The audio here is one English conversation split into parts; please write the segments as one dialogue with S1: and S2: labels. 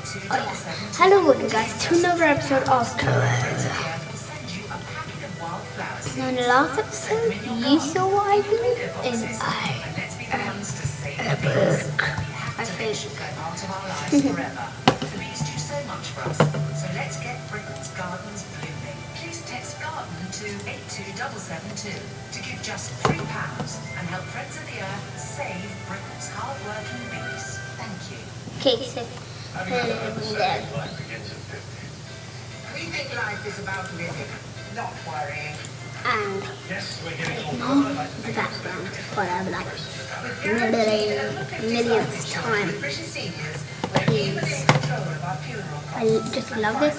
S1: Hello again guys to another episode of Terraria. In the last episode you saw what I did and a book, I think.
S2: These do so much for us. So let's get Britain's gardens blooming. Please text garden to 82772 to give just £3 and help Friends of the Earth save Britain's hard-working bees. Thank you.
S1: Okay, so
S2: We think life is about living, not worrying.
S1: and ignore the background for like millionth time. Please. I just love this.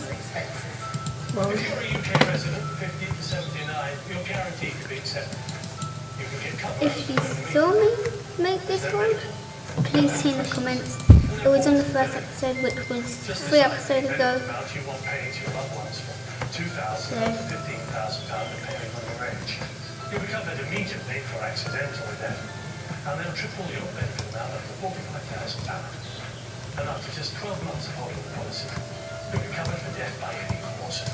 S1: Well,
S3: If you're a UK resident, 50 to 79, you're guaranteed to be accepted. You can get covered.
S1: if you saw me make this one, please see in the comments. It was on the first episode, which was 3 episodes ago.
S3: You won't pay to your loved ones for £2,000 to £15,000 depending on your age. You'll be covered immediately for accidental death, and they'll triple your benefit amount up to £45,000. And after just 12 months of holding the policy, you'll be covered for death by any cause.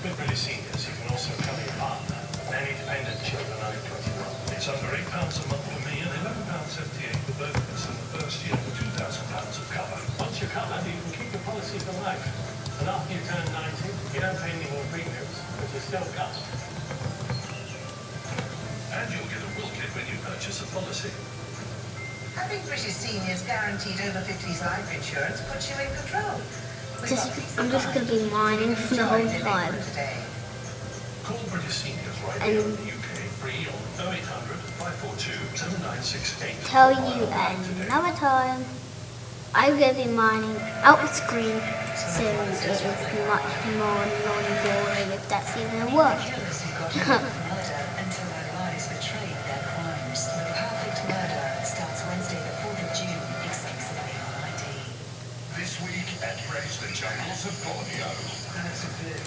S3: With British seniors, you can also cover your partner and any dependent children under 21. It's under £8 a month for me and £11.78 for both of us in the first year for £2,000 of cover. Once you're covered, you can keep your policy for life. And after you turn 90, you don't pay any more premiums, but you're still covered. And you'll get a will kit when you purchase a policy.
S2: Having British seniors guaranteed over 50s life insurance puts you in control.
S1: I'm just going to be mining for the whole time.
S3: Call British seniors right
S1: And
S3: here in the UK free on 0800 542 7968.
S1: tell you another time, I'm going to be mining out the screen, so it is much more non-boring if that's even a word.
S2: Until their lives betrayed their crimes. The Perfect Murder starts Wednesday the 4th of June, exclusively on ID.
S4: This week at Raise the Jungles of Borneo,
S2: That's a bit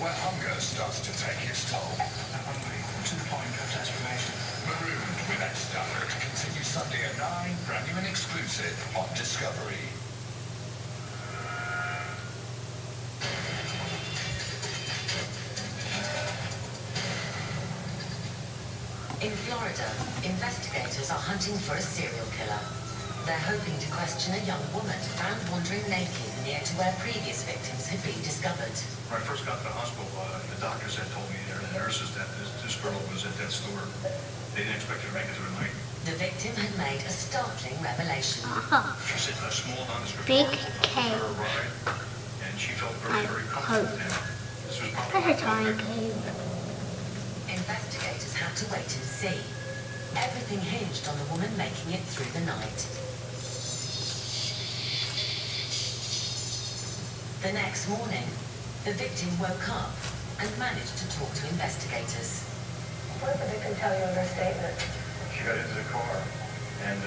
S4: where hunger starts to take its toll.
S2: hungry. To the point of transformation.
S4: Marooned with Esther continues Sunday at 9, brand new and exclusive on Discovery.
S2: In Florida, investigators are hunting for a serial killer. They're hoping to question a young woman found wandering naked near to where previous victims had been discovered.
S5: When I first got to the hospital, the doctors had told me there, the nurses, that this girl was at death's door. They didn't expect her to make it through the night.
S2: The victim had made a startling revelation.
S5: She said a small nondescript
S1: Big
S5: girl
S1: cave.
S5: her ride, and she felt
S1: I
S5: very, very
S1: hope.
S5: comfortable there. This was
S1: That's
S5: probably
S1: a tiny cave.
S2: Investigators had to wait and see. Everything hinged on the woman making it through the night. The next morning, the victim woke up and managed to talk to investigators.
S6: What did the victim tell you in her statement?
S5: She got into the car, and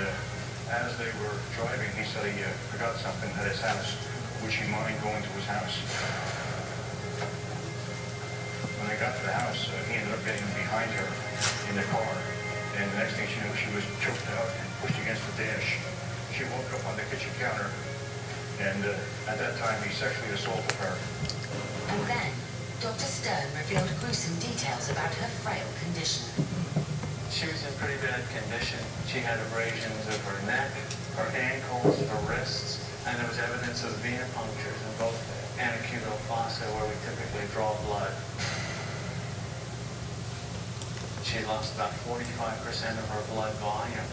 S5: as they were driving, he said he forgot something at his house. Would she mind going to his house? When they got to the house, he ended up getting behind her in the car. And the next thing she knew, she was choked out and pushed against the dash. She woke up on the kitchen counter, and at that time, he sexually assaulted her.
S2: And then, Dr. Stern revealed gruesome details about her frail condition.
S7: She was in pretty bad condition. She had abrasions of her neck, her ankles, her wrists, and there was evidence of venipunctures in both antecubital fossa where we typically draw blood. She lost about 45% of her blood volume.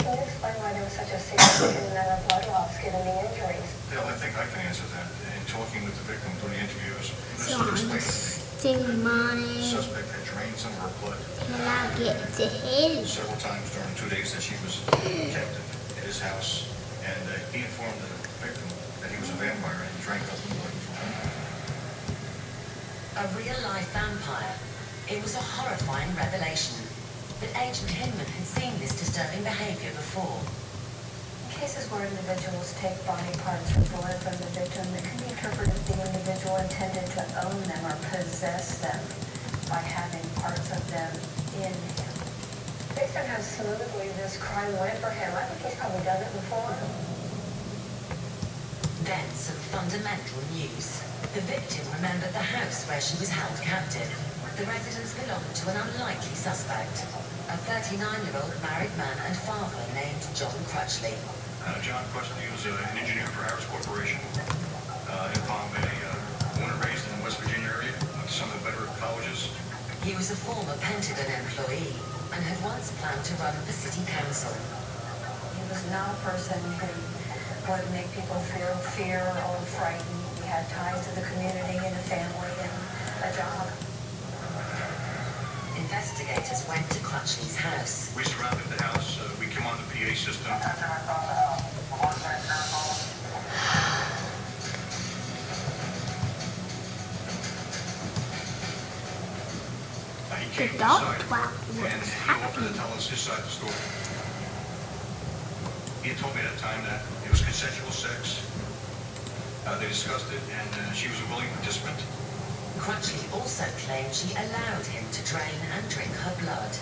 S6: Can you explain why there was such a significant amount of blood loss given the injuries?
S5: The only thing I can answer that, in talking with the victim during the interviews,
S1: So I'm still mining.
S5: the suspect had drained some of her blood
S1: Can I get to him?
S5: several times during 2 days that she was kept at his house, and he informed the victim that he was a vampire and drank up the blood from her.
S2: A real-life vampire. It was a horrifying revelation. But Agent Hinman had seen this disturbing behavior before.
S6: In cases where individuals take body parts or blood from the victim, it can be interpreted as the individual intended to own them or possess them by having parts of them in him. based on how smoothly this crime went for him, I think he's probably done it before.
S2: Then some fundamental news. The victim remembered the house where she was held captive. The residence belonged to an unlikely suspect, a 39-year-old married man and father named John Crutchley.
S5: John Crutchley was an engineer for Harris Corporation in Palm Bay, born and raised in the West Virginia area, went to some of the better colleges.
S2: He was a former Pentagon employee and had once planned to run for city council.
S6: He was not a person who would make people feel fear or frightened. He had ties to the community and a family and a job.
S2: Investigators went to Crutchley's house.
S5: We surrounded the house. We came on the PA system. He came
S1: The dog
S5: inside,
S1: twat
S5: and
S1: was
S5: he offered to tell us his side of the story. He had told me at that time that it was consensual sex. They discussed it, and she was a willing participant.
S2: Crutchley also claimed she allowed him to drain and drink her blood.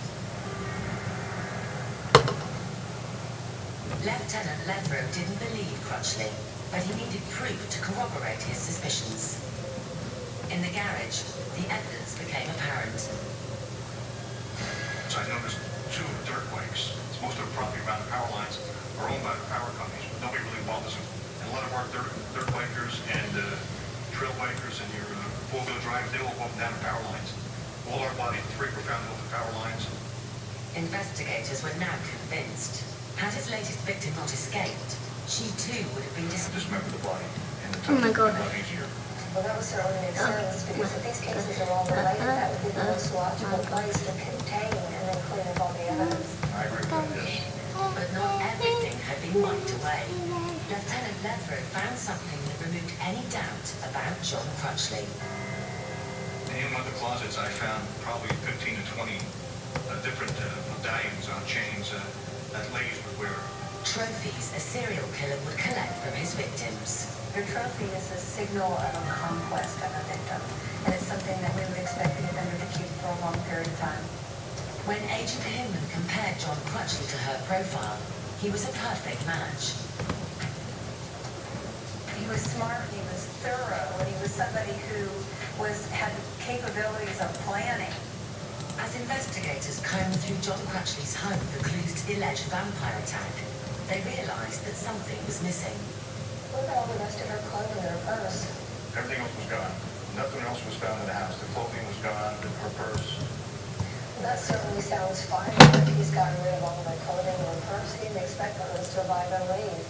S2: Lieutenant Lethrow didn't believe Crutchley, but he needed proof to corroborate his suspicions. In the garage, the evidence became apparent.
S5: So I noticed two dirt bikes. Most of the property around the power lines are owned by the power companies, but nobody really bothers them. And a lot of our dirt bikers and trail bikers and your four-wheel drive, they all go up and down the power lines. All our bodies, 3 were found off the power lines.
S2: Investigators were now convinced. Had his latest victim not escaped, she too would have been
S5: Dismember the body. And the
S1: Oh my God.
S5: a lot easier.
S6: Well, that would certainly make sense, because if these cases are all related, that would be the most logical place to contain and then clean up all the evidence.
S5: I agree with that, yes.
S2: But not everything had been wiped away. Lieutenant Lethrow found something that removed any doubt about John Crutchley.
S5: In one of the closets, I found probably 15 to 20 different medallions on chains that ladies would wear.
S2: Trophies a serial killer would collect from his victims.
S6: Your trophy is a signal of a conquest of a victim, and it's something that we would expect the offender to keep for a long period of time.
S2: When Agent Hinman compared John Crutchley to her profile, he was a perfect match.
S6: He was smart, he was thorough, and he was somebody who had capabilities of planning.
S2: As investigators combed through John Crutchley's home for clues to the alleged vampire attack, they realized that something was missing.
S6: What about all the rest of her clothing and her purse?
S5: Everything else was gone. Nothing else was found in the house. The clothing was gone, her purse.
S6: Well, that certainly sounds fine. If he's gotten rid of all of her clothing and her purse, he didn't expect her to survive and leave.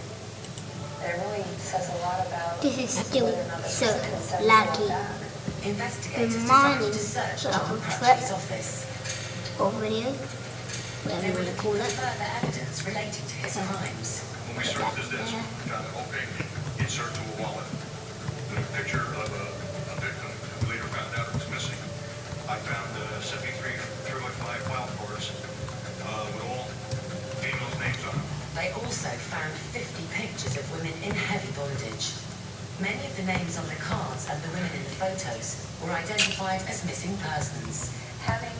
S6: It really says a lot about
S1: This is still
S6: whether or not this
S1: so
S6: was a consensual
S1: laggy.
S6: attack.
S2: Investigators
S1: Reminding
S2: decided to search
S1: the
S2: John
S1: whole
S2: Crutchley's
S1: trip.
S2: office.
S1: Or video, whatever
S2: They
S1: you
S2: were
S1: want to
S2: looking
S1: call
S2: for
S1: it.
S2: further evidence relating to his crimes.
S5: When we searched his desk, we found an opaque insert to a wallet. And a picture of a victim who later found out was missing. I found 73 305 file cards with all females' names on them.
S2: They also found 50 pictures of women in heavy bondage. Many of the names on the cards and the women in the photos were identified as missing persons.
S6: Having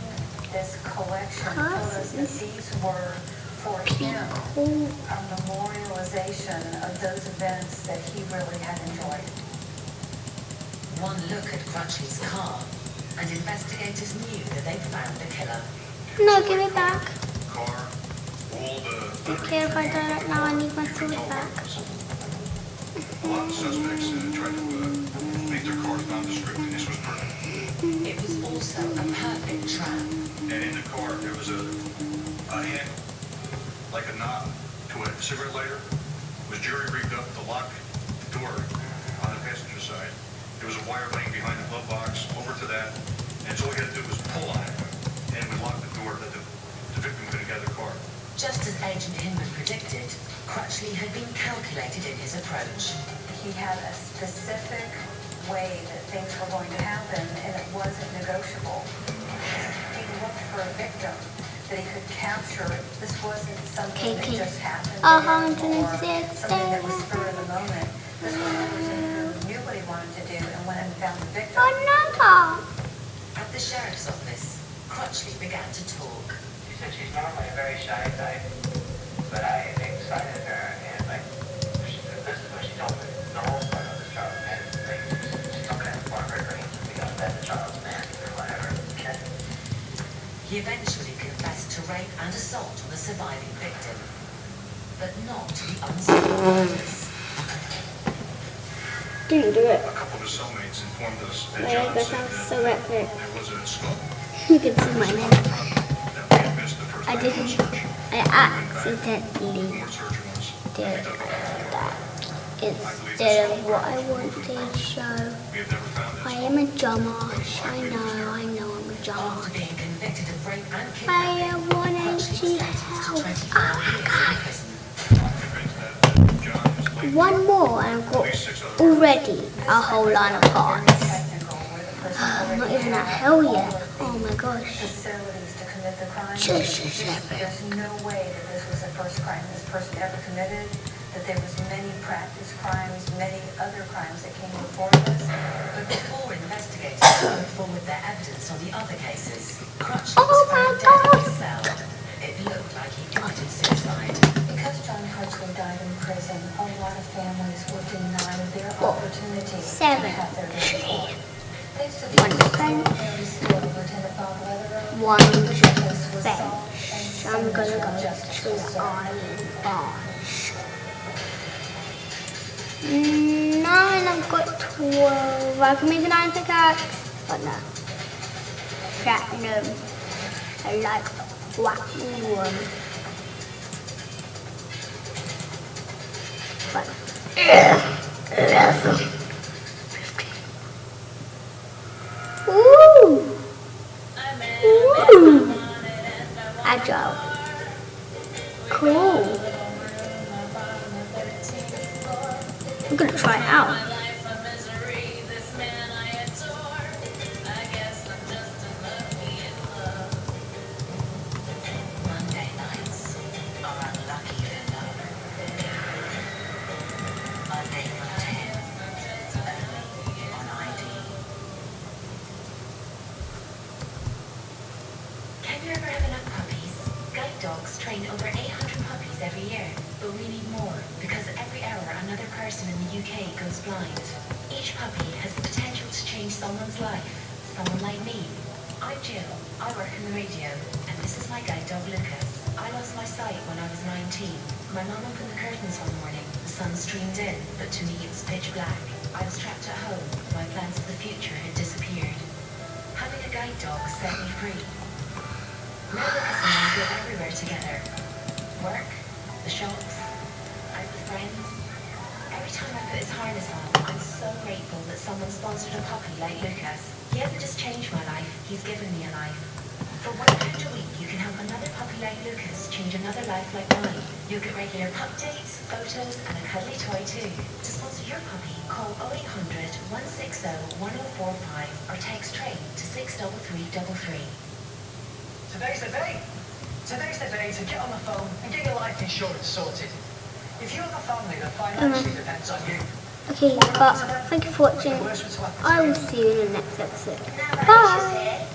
S6: this collection told us that these were, for him, a memorialization of those events that he really had enjoyed.
S2: One look at Crutchley's car, and investigators knew that they'd found the killer.
S1: No, give it back.
S5: Car, all the...
S1: Don't care if I do it now, I need my sword back.
S5: A lot of suspects tried to make their cars nondescript, and this was perfect.
S2: It was also a perfect trap.
S5: And in the car, there was a handle, like a knob to a cigarette lighter. It was jury rigged up to lock the door on the passenger side. There was a wire laying behind the glove box over to that, and so all you had to do was pull on it, and we locked the door that the victim couldn't get out of the car.
S2: Just as Agent Hinman predicted, Crutchley had been calculated in his approach.
S6: He had a specific way that things were going to happen, and it wasn't negotiable. He looked for a victim that he could capture. This wasn't something that just happened to him, or something that was spur of the moment. This was a person who knew what he wanted to do and went and found the victim.
S1: Another.
S2: At the sheriff's office, Crutchley began to talk.
S8: said she's normally a very shy type, but I excited her, and like, this is what she told me. The whole point of this child, man, like, she's not gonna form her dreams and be on that child's man or whatever. Okay?
S2: He eventually confessed to rape and assault on the surviving victim, but not to the unsuspecting.
S1: Didn't do it.
S5: A couple of his cellmates informed us that
S1: My
S5: John
S1: ego
S5: said
S1: sounds
S5: that
S1: so epic.
S5: there was a skull
S1: You can see my name.
S5: that we had missed the first
S1: I
S5: night of the
S1: didn't.
S5: search.
S1: I accidentally
S5: More searching was
S1: did
S5: picked up on the floor.
S1: that instead of what I wanted. So
S5: We have never found that
S1: I
S5: skull.
S1: am a dumbass. I know I'm a
S2: After
S1: dumbass.
S2: being convicted of rape and
S1: I
S2: kidnapping,
S1: wanted
S2: Crutchley was
S1: to
S2: sentenced to
S1: help.
S2: 24 years in prison.
S5: I'm convinced that John was linked
S1: One more and I've
S5: to at
S1: got
S5: least 6 other murders.
S1: already a whole line of parts.
S6: Technical, where the person
S1: Not
S6: already
S1: even a
S6: had
S1: hell
S6: all
S1: yet.
S6: of the
S1: Oh my gosh.
S6: facilities to commit the crime.
S1: Just a second.
S6: There's no way that this was the first crime this person ever committed, that there was many practice crimes, many other crimes that came before this.
S2: But before investigators put forward their evidence on the other cases, Crutchley
S1: Oh
S2: was
S1: my
S2: found dead in
S1: God.
S2: his cell. It looked like he committed suicide.
S6: Because John Crutchley died in prison, a lot of families were denied their
S1: 4,
S6: opportunity
S1: 7,
S6: to have their day in
S1: 3,
S6: court. Thanks to the
S1: 1
S6: extraordinary skill of Lieutenant Bob Leatherow,
S1: 1
S6: the case was
S1: bench.
S6: solved and
S1: I'm
S6: so
S1: gonna
S6: much
S1: go
S6: justice
S1: to
S6: was
S1: the
S6: served.
S1: iron bar. Nine, I've got 12. I can make an iron pickaxe, but no. Platinum. I like platinum. But 11. 15. Ooh. Ooh. Agile. Cool. I'm gonna try it out.
S2: Monday nights are unlucky for love. Monday from 10, only on ID. Can you ever have enough puppies? Guide dogs train over 800 puppies every year, but we need more because every hour another person in the UK goes blind. Each puppy has the potential to change someone's life, someone like me. I'm Jill, I work in the radio, and this is my guide dog Lucas. I lost my sight when I was 19. My mum opened the curtains one morning, the sun streamed in, but to me it was pitch black. I was trapped at home, my plans for the future had disappeared. Having a guide dog set me free. Now Lucas and I go everywhere together. Work, the shops, out with friends. Every time I put his harness on, I'm so grateful that someone sponsored a puppy like Lucas. He hasn't just changed my life, he's given me a life. For £1 a week, you can help another puppy like Lucas change another life like mine. You'll get regular pup dates, photos, and a cuddly toy too. To sponsor your puppy, call 0800 160 1045 or text TRAIN to 63333.
S9: Today's the day. Today's the day to get on the phone and get your life insurance sorted. If you have a family that financially depends on you,
S1: Okay, but thank you for watching. I will see you in the next episode. Bye.